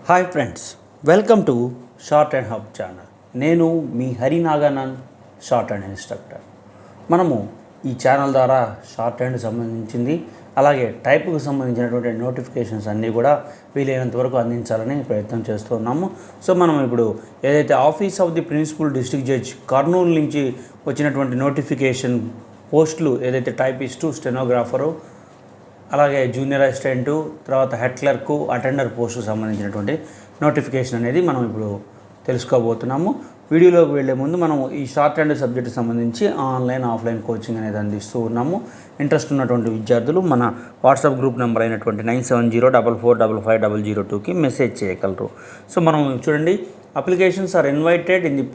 Hi friends, welcome to short and hub channel. నేను మీ హరినాగానంద్, short and instructor. మనము ఈ channel ద్వారా షార్ట్ హ్యాండ్ సంబంధించింది అలాగే టైప్కు సంబంధించినటువంటి నోటిఫికేషన్స్ అన్నీ కూడా వీలైనంత వరకు అందించాలని ప్రయత్నం చేస్తున్నాము. సో మనం ఇప్పుడు ఏదైతే office of the principal district judge Kurnool నుంచి వచ్చినటువంటి నోటిఫికేషన్ పోస్టులు ఏదైతే టైపిస్టు, స్టెనోగ్రాఫరు, అలాగే జూనియర్ అసిస్టెంటు, తర్వాత హెడ్ క్లర్కు, అటెండర్ పోస్టుకు సంబంధించినటువంటి నోటిఫికేషన్ అనేది మనం ఇప్పుడు తెలుసుకోబోతున్నాము. వీడియోలోకి వెళ్లే ముందు మనం ఈ షార్ట్ హ్యాండ్ సబ్జెక్టుకి సంబంధించి ఆన్లైన్, ఆఫ్లైన్ కోచింగ్ అనేది అందిస్తూ ఉన్నాము. ఇంట్రెస్ట్ ఉన్నటువంటి విద్యార్థులు మన వాట్సాప్ గ్రూప్ నెంబర్ అయినటువంటి 9704455002కి మెసేజ్ చేయగలరు. సో మనం చూడండి, applications are invited in the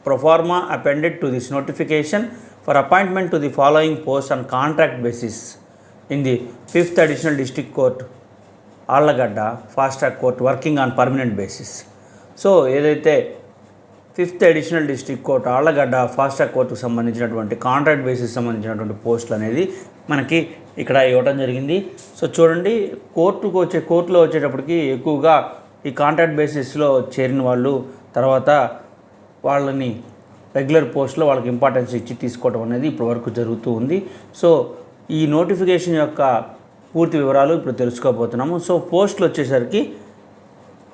proforma appended to this notification for appointment to the following post on contract basis in the 5th Additional District Court, Allagadda Fast Track Court, working on permanent basis. So ఏదైతే 5th Additional District Court, Allagadda Fast Track Court సంబంధించినటువంటి contract basis సంబంధించినటువంటి పోస్టులు అనేది మనకి ఇక్కడ ఇవ్వడం జరిగింది. So చూడండి, కోర్టులో వచ్చేటప్పటికి ఎక్కువగా ఈ కాంట్రాక్ట్ బేసిస్లో చేరిన వాళ్ళు తర్వాత వాళ్ళని రెగ్యులర్ పోస్ట్లో వాళ్ళకి ఇంపార్టెన్స్ ఇచ్చి తీసుకోవడం అనేది ఇప్పటి వరకు జరుగుతూ ఉంది. సో ఈ నోటిఫికేషన్ యొక్క పూర్తి వివరాలు ఇప్పుడు తెలుసుకోబోతున్నాము. సో పోస్టులు వచ్చేసరికి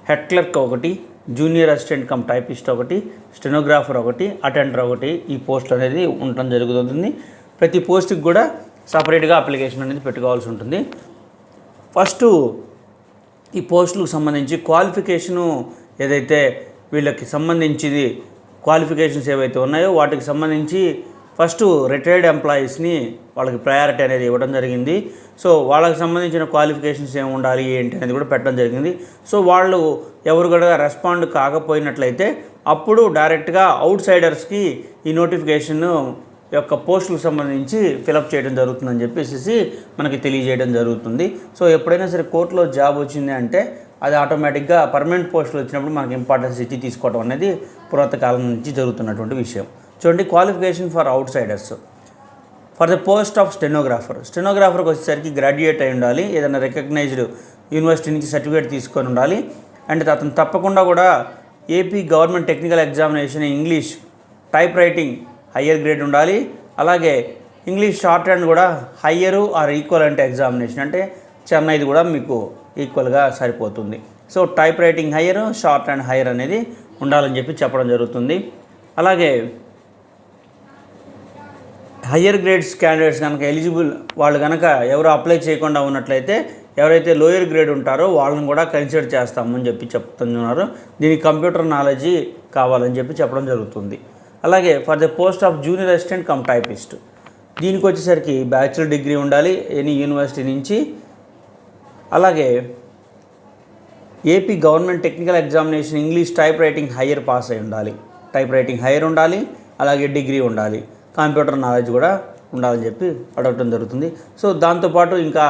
హెడ్ క్లర్క్ ఒకటి, జూనియర్ అసిస్టెంట్ కమ్ టైపిస్ట్ ఒకటి, స్టెనోగ్రాఫర్ ఒకటి, అటెండర్ ఒకటి, ఈ పోస్టులు అనేది ఉండటం జరుగుతుంది. ప్రతి పోస్ట్కి కూడా సపరేట్గా అప్లికేషన్ అనేది పెట్టుకోవాల్సి ఉంటుంది. ఫస్ట్ ఈ పోస్టులకు సంబంధించి క్వాలిఫికేషను ఏదైతే వీళ్ళకి సంబంధించి క్వాలిఫికేషన్స్ ఏవైతే ఉన్నాయో వాటికి సంబంధించి ఫస్ట్ రిటైర్డ్ ఎంప్లాయీస్ని వాళ్ళకి ప్రయారిటీ అనేది ఇవ్వడం జరిగింది. సో వాళ్ళకి సంబంధించిన క్వాలిఫికేషన్స్ ఏమి ఉండాలి ఏంటి అనేది కూడా పెట్టడం జరిగింది. సో వాళ్ళు ఎవరు కూడా రెస్పాండ్ కాకపోయినట్లయితే అప్పుడు డైరెక్ట్గా అవుట్ సైడర్స్కి ఈ నోటిఫికేషన్ యొక్క పోస్టులకు సంబంధించి ఫిలప్ చేయడం జరుగుతుందని చెప్పేసి మనకి తెలియజేయడం జరుగుతుంది. సో ఎప్పుడైనా సరే కోర్టులో జాబ్ వచ్చింది అంటే అది ఆటోమేటిక్గా పర్మనెంట్ పోస్టులు వచ్చినప్పుడు మనకి ఇంపార్టెన్స్ ఇచ్చి తీసుకోవడం అనేది పురాతన కాలం నుంచి జరుగుతున్నటువంటి విషయం. చూడండి, qualification for outsiders for the post of స్టెనోగ్రాఫర్కి వచ్చేసరికి గ్రాడ్యుయేట్ అయి ఉండాలి, ఏదైనా రికగ్నైజ్డ్ యూనివర్సిటీ నుంచి సర్టిఫికేట్ తీసుకొని ఉండాలి. అండ్ అతను తప్పకుండా కూడా AP government technical examination English type writing higher grade ఉండాలి. అలాగే ఇంగ్లీష్ షార్ట్ హ్యాండ్ కూడా హయ్యరు ఆర్ ఈక్వల్ అంటే ఎగ్జామినేషన్ అంటే చెన్నైది కూడా మీకు ఈక్వల్గా సరిపోతుంది. So type writing higher, short hand higher అనేది ఉండాలని చెప్పి చెప్పడం జరుగుతుంది. అలాగే హయ్యర్ గ్రేడ్స్ క్యాండిడేట్స్ కనుక ఎలిజిబుల్ వాళ్ళు కనుక ఎవరు అప్లై చేయకుండా ఉన్నట్లయితే ఎవరైతే లోయర్ గ్రేడ్ ఉంటారో వాళ్ళని కూడా కన్సిడర్ చేస్తామని చెప్పి చెప్తున్నారు. దీనికి కంప్యూటర్ నాలెడ్జీ కావాలని చెప్పి చెప్పడం జరుగుతుంది. అలాగే for the post of junior assistant cum typist, దీనికి వచ్చేసరికి బ్యాచిలర్ డిగ్రీ ఉండాలి ఎనీ యూనివర్సిటీ నుంచి. అలాగే AP government technical examination English type writing higher pass అయి ఉండాలి, టైప్ రైటింగ్ హయ్యర్ ఉండాలి, అలాగే డిగ్రీ ఉండాలి, కంప్యూటర్ నాలెడ్జ్ కూడా ఉండాలని చెప్పి అడగటం జరుగుతుంది. సో దాంతోపాటు ఇంకా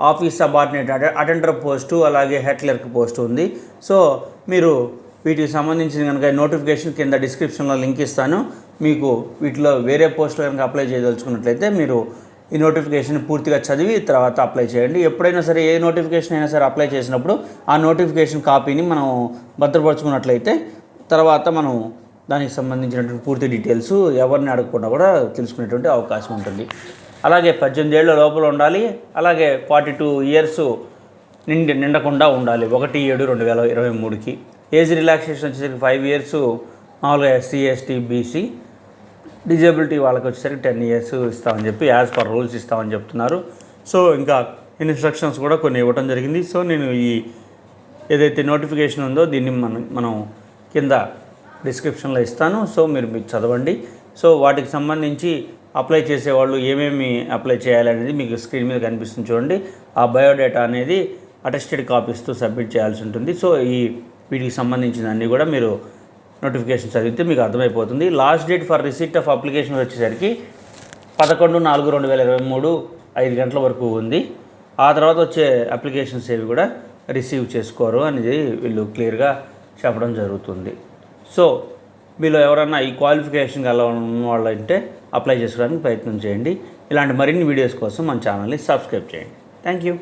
ఆఫీస్ సబార్డినేట్ అటెండర్ పోస్టు అలాగే హెడ్ క్లర్క్ పోస్టు ఉంది. సో మీరు వీటికి సంబంధించిన కనుక నోటిఫికేషన్ కింద డిస్క్రిప్షన్లో లింక్ ఇస్తాను. మీకు వీటిలో వేరే పోస్టులు కనుక అప్లై చేయదలుచుకున్నట్లయితే మీరు ఈ నోటిఫికేషన్ పూర్తిగా చదివి తర్వాత అప్లై చేయండి. ఎప్పుడైనా సరే ఏ నోటిఫికేషన్ అయినా సరే అప్లై చేసినప్పుడు ఆ నోటిఫికేషన్ కాపీని మనం భద్రపరుచుకున్నట్లయితే తర్వాత మనం దానికి సంబంధించినటువంటి పూర్తి డీటెయిల్స్ ఎవరిని అడగకుండా కూడా తెలుసుకునేటువంటి అవకాశం ఉంటుంది. అలాగే 18 ఏళ్ళ లోపల ఉండాలి, అలాగే 42 ఇయర్స్ నిండకుండా ఉండాలి 1/7/2023కి. ఏజ్ రిలాక్సేషన్ వచ్చేసరికి 5 ఇయర్స్ మామూలుగా ఎస్సీ, ఎస్టీ, బీసీ. డిజేబిలిటీ వాళ్ళకి వచ్చేసరికి 10 ఇయర్స్ ఇస్తామని చెప్పి యాజ్ పర్ రూల్స్ ఇస్తామని చెప్తున్నారు. సో ఇంకా ఇన్స్ట్రక్షన్స్ కూడా కొన్ని ఇవ్వడం జరిగింది. సో నేను ఈ ఏదైతే నోటిఫికేషన్ ఉందో దీన్ని మనం కింద డిస్క్రిప్షన్లో ఇస్తాను. సో మీరు చదవండి. సో వాటికి సంబంధించి అప్లై చేసేవాళ్ళు ఏమేమి అప్లై చేయాలనేది మీకు స్క్రీన్ మీద కనిపిస్తుంది చూడండి. ఆ బయోడేటా అనేది అటెస్టెడ్ కాపీస్తో సబ్మిట్ చేయాల్సి ఉంటుంది. సో వీటికి సంబంధించిన అన్నీ కూడా మీరు నోటిఫికేషన్ చదివితే మీకు అర్థమైపోతుంది. Last date for receipt of application వచ్చేసరికి 11/4/2023 5 గంటల వరకు ఉంది. ఆ తర్వాత వచ్చే అప్లికేషన్స్ ఏవి కూడా రిసీవ్ చేసుకోరు అనేది వీళ్ళు క్లియర్గా చెప్పడం జరుగుతుంది. సో మీలో ఎవరైనా ఈ క్వాలిఫికేషన్ గల వాళ్ళు అంటే అప్లై చేసుకోవడానికి ప్రయత్నం చేయండి. ఇలాంటి మరిన్ని వీడియోస్ కోసం మన ఛానల్ని సబ్స్క్రైబ్ చేయండి. Thank you.